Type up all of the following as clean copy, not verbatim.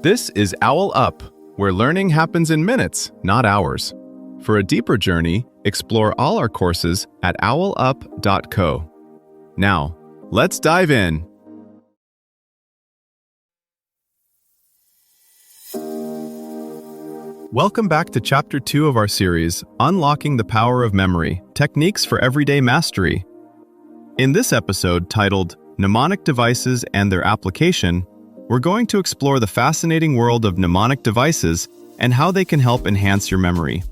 This is OwlUp, where learning happens in minutes, not hours. For a deeper journey, explore all our courses at owlup.co. Now, let's dive in. Welcome back to Chapter 2 of our series, Unlocking the Power of Memory, Techniques for Everyday Mastery. In this episode, titled Mnemonic Devices and Their Application, we're going to explore the fascinating world of mnemonic devices and how they can help enhance your memory.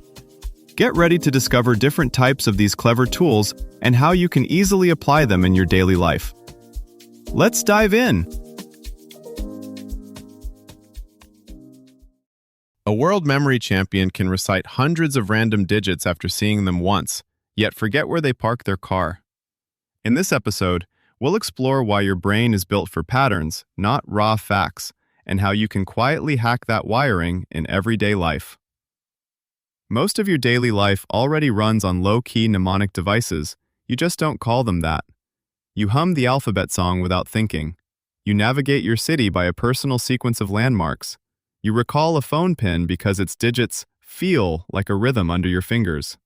Get ready to discover different types of these clever tools and how you can easily apply them in your daily life. Let's dive in! A world memory champion can recite hundreds of random digits after seeing them once, yet forget where they park their car. In this episode, we'll explore why your brain is built for patterns, not raw facts, and how you can quietly hack that wiring in everyday life. Most of your daily life already runs on low-key mnemonic devices. You just don't call them that. You hum the alphabet song without thinking. You navigate your city by a personal sequence of landmarks. You recall a phone pin because its digits feel like a rhythm under your fingers.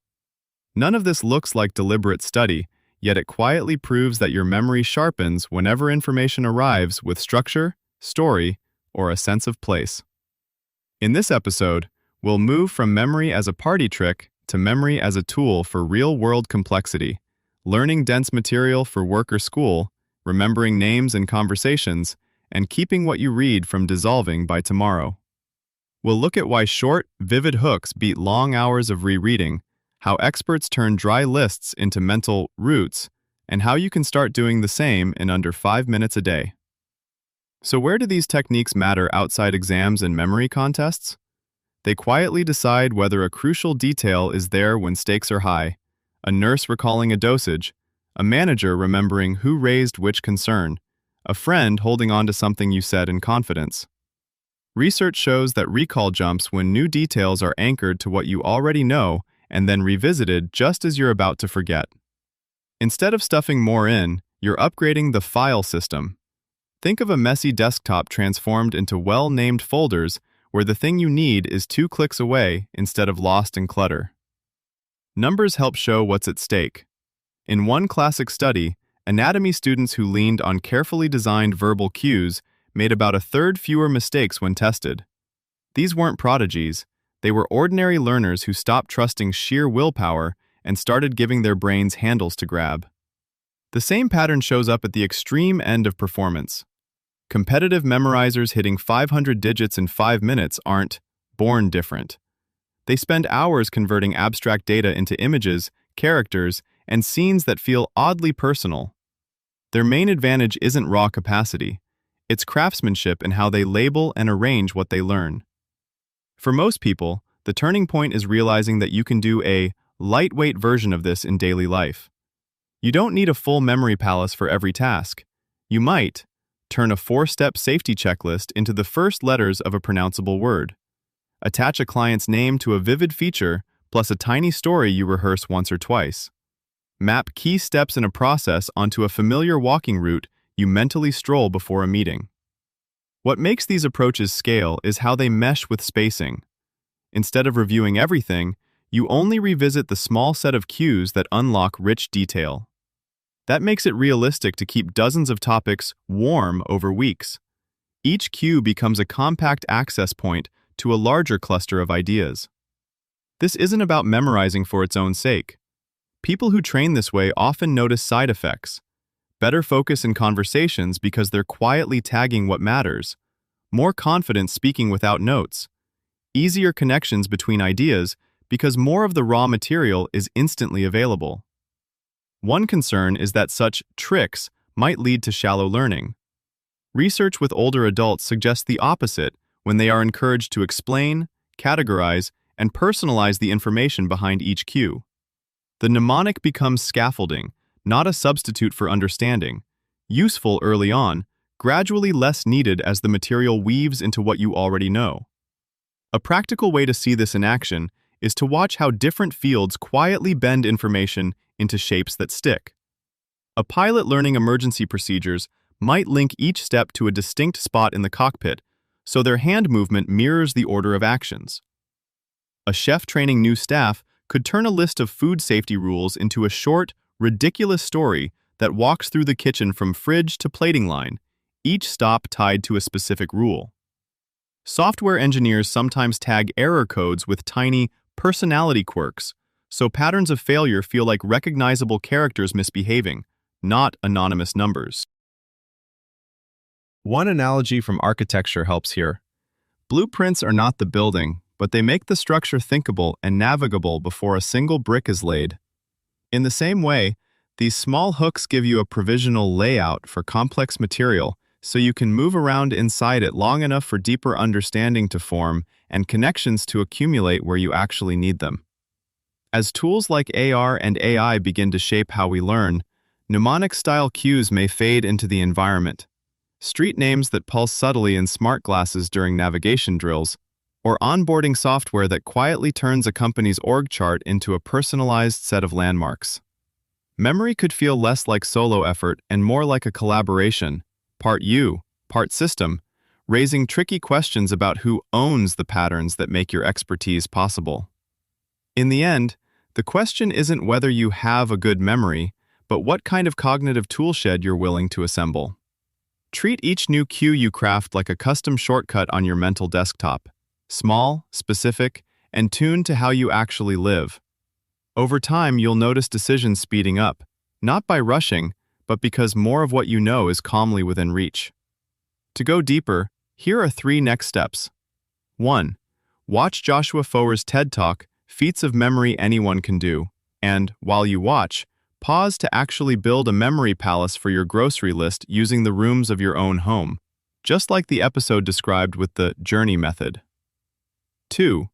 None of this looks like deliberate study, yet it quietly proves that your memory sharpens whenever information arrives with structure, story, or a sense of place. In this episode, we'll move from memory as a party trick to memory as a tool for real-world complexity, learning dense material for work or school, remembering names and conversations, and keeping what you read from dissolving by tomorrow. We'll look at why short, vivid hooks beat long hours of rereading, how experts turn dry lists into mental routes, and how you can start doing the same in under 5 minutes a day. So where do these techniques matter outside exams and memory contests? They quietly decide whether a crucial detail is there when stakes are high, a nurse recalling a dosage, a manager remembering who raised which concern, a friend holding on to something you said in confidence. Research shows that recall jumps when new details are anchored to what you already know and then revisited just as you're about to forget. Instead of stuffing more in, you're upgrading the file system. Think of a messy desktop transformed into well-named folders where the thing you need is 2 clicks away instead of lost in clutter. Numbers help show what's at stake. In one classic study, anatomy students who leaned on carefully designed verbal cues made about 1/3 fewer mistakes when tested. These weren't prodigies. They were ordinary learners who stopped trusting sheer willpower and started giving their brains handles to grab. The same pattern shows up at the extreme end of performance. Competitive memorizers hitting 500 digits in 5 minutes aren't born different. They spend hours converting abstract data into images, characters, and scenes that feel oddly personal. Their main advantage isn't raw capacity. It's craftsmanship in how they label and arrange what they learn. For most people, the turning point is realizing that you can do a lightweight version of this in daily life. You don't need a full memory palace for every task. You might turn a 4-step safety checklist into the first letters of a pronounceable word. Attach a client's name to a vivid feature plus a tiny story you rehearse once or twice. Map key steps in a process onto a familiar walking route you mentally stroll before a meeting. What makes these approaches scale is how they mesh with spacing. Instead of reviewing everything, you only revisit the small set of cues that unlock rich detail. That makes it realistic to keep dozens of topics warm over weeks. Each cue becomes a compact access point to a larger cluster of ideas. This isn't about memorizing for its own sake. People who train this way often notice side effects. Better focus in conversations because they're quietly tagging what matters, more confidence speaking without notes, easier connections between ideas because more of the raw material is instantly available. One concern is that such tricks might lead to shallow learning. Research with older adults suggests the opposite when they are encouraged to explain, categorize, and personalize the information behind each cue. The mnemonic becomes scaffolding, not a substitute for understanding, useful early on, gradually less needed as the material weaves into what you already know. A practical way to see this in action is to watch how different fields quietly bend information into shapes that stick. A pilot learning emergency procedures might link each step to a distinct spot in the cockpit, so their hand movement mirrors the order of actions. A chef training new staff could turn a list of food safety rules into a short, ridiculous story that walks through the kitchen from fridge to plating line, each stop tied to a specific rule. Software engineers sometimes tag error codes with tiny personality quirks, so patterns of failure feel like recognizable characters misbehaving, not anonymous numbers. One analogy from architecture helps here. Blueprints are not the building, but they make the structure thinkable and navigable before a single brick is laid. In the same way, these small hooks give you a provisional layout for complex material, so you can move around inside it long enough for deeper understanding to form and connections to accumulate where you actually need them. As tools like AR and AI begin to shape how we learn, mnemonic-style cues may fade into the environment. Street names that pulse subtly in smart glasses during navigation drills, or onboarding software that quietly turns a company's org chart into a personalized set of landmarks. Memory could feel less like solo effort and more like a collaboration, part you, part system, raising tricky questions about who owns the patterns that make your expertise possible. In the end, the question isn't whether you have a good memory, but what kind of cognitive toolshed you're willing to assemble. Treat each new cue you craft like a custom shortcut on your mental desktop, small, specific, and tuned to how you actually live. Over time, you'll notice decisions speeding up, not by rushing, but because more of what you know is calmly within reach. To go deeper, here are 3 next steps. 1. Watch Joshua Foer's TED Talk, Feats of Memory Anyone Can Do, and, while you watch, pause to actually build a memory palace for your grocery list using the rooms of your own home, just like the episode described with the Journey method. 2.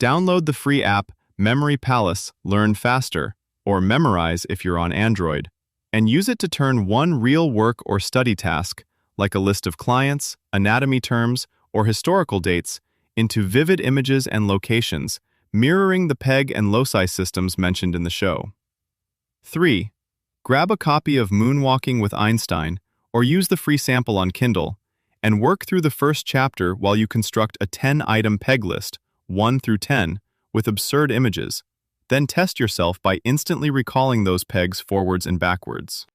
Download the free app Memory Palace Learn Faster, or Memorize if you're on Android, and use it to turn one real work or study task, like a list of clients, anatomy terms, or historical dates, into vivid images and locations, mirroring the peg and loci systems mentioned in the show. 3. Grab a copy of Moonwalking with Einstein, or use the free sample on Kindle, and work through the first chapter while you construct a 10-item peg list, 1 through 10, with absurd images. Then test yourself by instantly recalling those pegs forwards and backwards.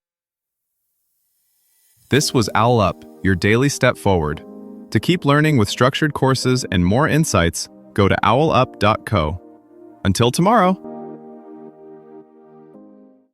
This was OwlUp, your daily step forward. To keep learning with structured courses and more insights, go to owlup.co. Until tomorrow!